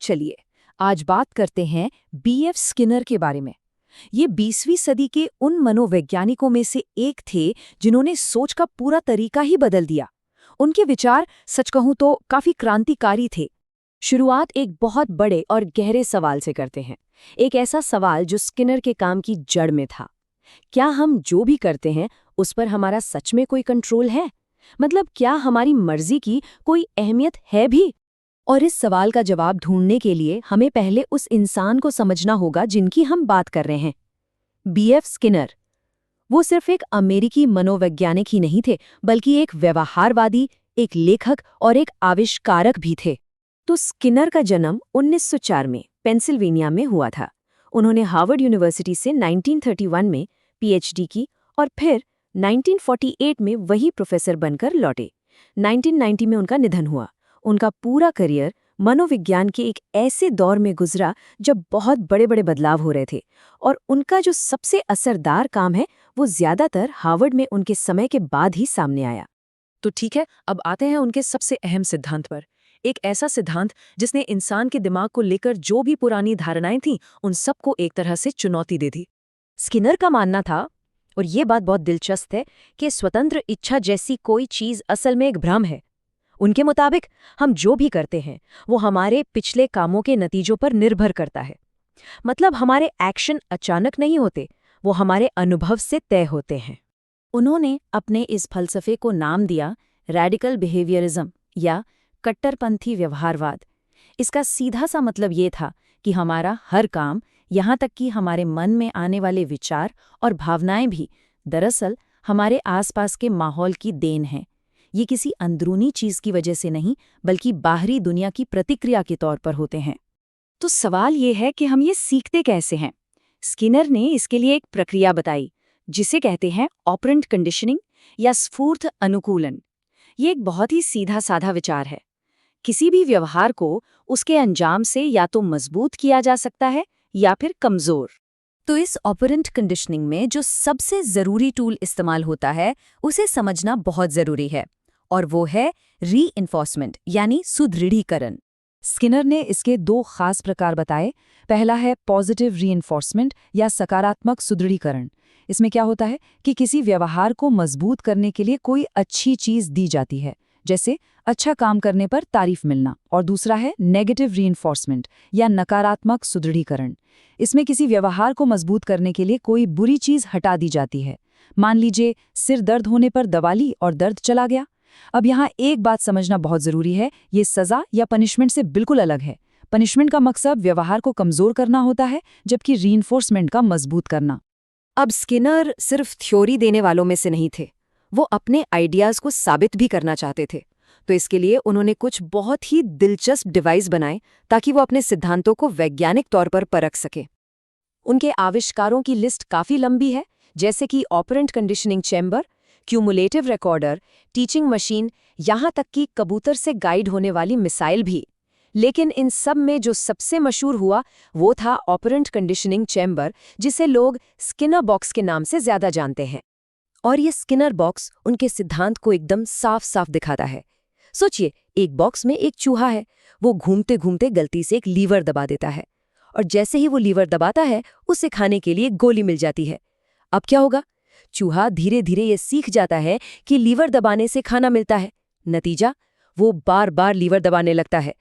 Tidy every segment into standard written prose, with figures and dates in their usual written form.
चलिए आज बात करते हैं बीएफ स्किनर के बारे में। ये 20वीं सदी के उन मनोवैज्ञानिकों में से एक थे जिन्होंने सोच का पूरा तरीका ही बदल दिया। उनके विचार सच कहूं तो काफी क्रांतिकारी थे। शुरुआत एक बहुत बड़े और गहरे सवाल से करते हैं, एक ऐसा सवाल जो स्किनर के काम की जड़ में था। क्या हम जो भी करते हैं उस पर हमारा सच में कोई कंट्रोल है? मतलब क्या हमारी मर्जी की कोई अहमियत है भी? और इस सवाल का जवाब ढूंढने के लिए हमें पहले उस इंसान को समझना होगा जिनकी हम बात कर रहे हैं। BF Skinner. वो सिर्फ एक अमेरिकी मनोवैज्ञानिक ही नहीं थे, बल्कि एक व्यवहारवादी, एक लेखक और एक आविष्कारक भी थे। तो स्किनर का जन्म 1904 में पेंसिल्वेनिया में हुआ था। उन्होंने हार्वर्ड यूनिवर्सिटी से 1931 में पीएचडी की और फिर 1948 में वही प्रोफेसर बनकर लौटे। 1990 में उनका निधन हुआ। उनका पूरा करियर मनोविज्ञान के एक ऐसे दौर में गुजरा जब बहुत बड़े बड़े बदलाव हो रहे थे, और उनका जो सबसे असरदार काम है वो ज्यादातर हार्वर्ड में उनके समय के बाद ही सामने आया। तो ठीक है, अब आते हैं उनके सबसे अहम सिद्धांत पर। एक ऐसा सिद्धांत जिसने इंसान के दिमाग को लेकर जो भी पुरानी धारणाएं थीं उन सबको एक तरह से चुनौती दे दी। स्किनर का मानना था, और ये बात बहुत दिलचस्प है, कि स्वतंत्र इच्छा जैसी कोई चीज असल में एक भ्रम है। उनके मुताबिक हम जो भी करते हैं वो हमारे पिछले कामों के नतीजों पर निर्भर करता है। मतलब हमारे एक्शन अचानक नहीं होते, वो हमारे अनुभव से तय होते हैं। उन्होंने अपने इस फलसफे को नाम दिया रैडिकल बिहेवियरिज्म या कट्टरपंथी व्यवहारवाद। इसका सीधा सा मतलब ये था कि हमारा हर काम, यहाँ तक कि हमारे मन में आने वाले विचार और भावनाएं भी, दरअसल हमारे आसपास के माहौल की देन हैं। ये किसी अंदरूनी चीज की वजह से नहीं, बल्कि बाहरी दुनिया की प्रतिक्रिया के तौर पर होते हैं। तो सवाल ये है कि हम ये सीखते कैसे हैं? स्किनर ने इसके लिए एक प्रक्रिया बताई जिसे कहते हैं ऑपरेंट कंडीशनिंग या स्फूर्त अनुकूलन। ये एक बहुत ही सीधा साधा विचार है। किसी भी व्यवहार को उसके अंजाम से या तो मजबूत किया जा सकता है या फिर कमजोर। तो इस ऑपरेंट कंडीशनिंग में जो सबसे जरूरी टूल इस्तेमाल होता है उसे समझना बहुत जरूरी है, और वो है रीइंफोर्समेंट यानी सुदृढ़ीकरण। स्किनर ने इसके दो खास प्रकार बताए। पहला है पॉजिटिव रीइंफोर्समेंट या सकारात्मक सुदृढ़ीकरण। इसमें क्या होता है कि किसी व्यवहार को मजबूत करने के लिए कोई अच्छी चीज दी जाती है, जैसे अच्छा काम करने पर तारीफ मिलना। और दूसरा है नेगेटिव रीइंफोर्समेंट या नकारात्मक सुदृढ़ीकरण। इसमें किसी व्यवहार को मजबूत करने के लिए कोई बुरी चीज हटा दी जाती है। मान लीजिए सिर दर्द होने पर दवा ली और दर्द चला गया। अब यहाँ एक बात समझना बहुत जरूरी है, ये सजा या पनिशमेंट से बिल्कुल अलग है। पनिशमेंट का मकसद व्यवहार को कमजोर करना होता है, जबकि रीइंफोर्समेंट का मजबूत करना। अब स्किनर सिर्फ थ्योरी देने वालों में से नहीं थे, वो अपने आइडियाज को साबित भी करना चाहते थे। तो इसके लिए उन्होंने कुछ बहुत ही दिलचस्प डिवाइस बनाए ताकि वो अपने सिद्धांतों को वैज्ञानिक तौर पर परख सके। उनके आविष्कारों की लिस्ट काफी लंबी है, जैसे कि operant conditioning chamber, cumulative recorder, teaching machine, यहाँ तक कि कबूतर से गाइड होने वाली मिसाइल भी। लेकिन इन सब में जो सबसे मशहूर हुआ वो था ऑपरेंट कंडीशनिंग चैम्बर, जिसे लोग स्किनर बॉक्स के नाम से ज्यादा जानते हैं। और ये स्किनर बॉक्स उनके सिद्धांत को एकदम साफ साफ दिखाता है। सोचिए, एक बॉक्स में एक चूहा है। वो घूमते घूमते गलती से एक लीवर दबा देता है, और जैसे ही वो लीवर दबाता है उसे खाने के लिए गोली मिल जाती है। अब क्या होगा? चूहा धीरे धीरे ये सीख जाता है कि लीवर दबाने से खाना मिलता है। नतीजा, वो बार बार लीवर दबाने लगता है।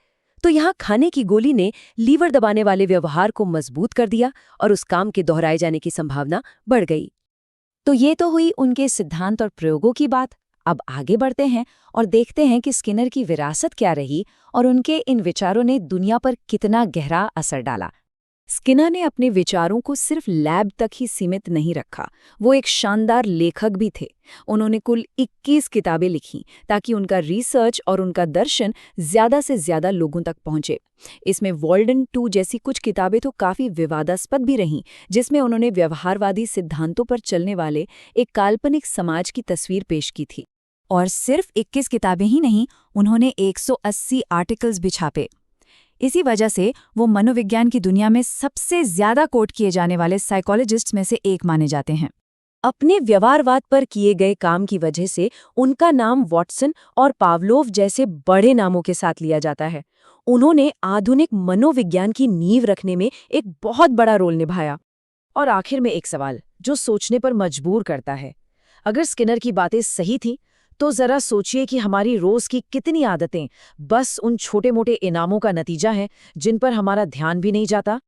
तो यहाँ खाने की गोली ने लीवर दबाने वाले व्यवहार को मजबूत कर दिया और उस काम के दोहराए जाने की संभावना बढ़ गई। तो ये तो हुई उनके सिद्धांत और प्रयोगों की बात। अब आगे बढ़ते हैं और देखते हैं कि स्किनर की विरासत क्या रही और उनके इन विचारों ने दुनिया पर कितना गहरा असर डाला। स्किनर ने अपने विचारों को सिर्फ लैब तक ही सीमित नहीं रखा, वो एक शानदार लेखक भी थे। उन्होंने कुल 21 किताबें लिखीं ताकि उनका रिसर्च और उनका दर्शन ज़्यादा से ज़्यादा लोगों तक पहुंचे। इसमें वॉल्डन 2 जैसी कुछ किताबें तो काफ़ी विवादास्पद भी रहीं, जिसमें उन्होंने व्यवहारवादी सिद्धांतों पर चलने वाले एक काल्पनिक समाज की तस्वीर पेश की थी। और सिर्फ 21 किताबें ही नहीं, उन्होंने 180 आर्टिकल्स भी छापे। इसी वजह से वो मनोविज्ञान की दुनिया में सबसे ज्यादा कोट किए जाने वाले साइकोलॉजिस्ट्स में से एक माने जाते हैं। अपने व्यवहारवाद पर किए गए काम की वजह से उनका नाम वॉटसन और पावलोव जैसे बड़े नामों के साथ लिया जाता है। उन्होंने आधुनिक मनोविज्ञान की नींव रखने में एक बहुत बड़ा रोल निभाया। और आखिर में एक सवाल जो सोचने पर मजबूर करता है। अगर स्किनर की बातें सही थी तो जरा सोचिए कि हमारी रोज की कितनी आदतें बस उन छोटे मोटे इनामों का नतीजा हैं जिन पर हमारा ध्यान भी नहीं जाता।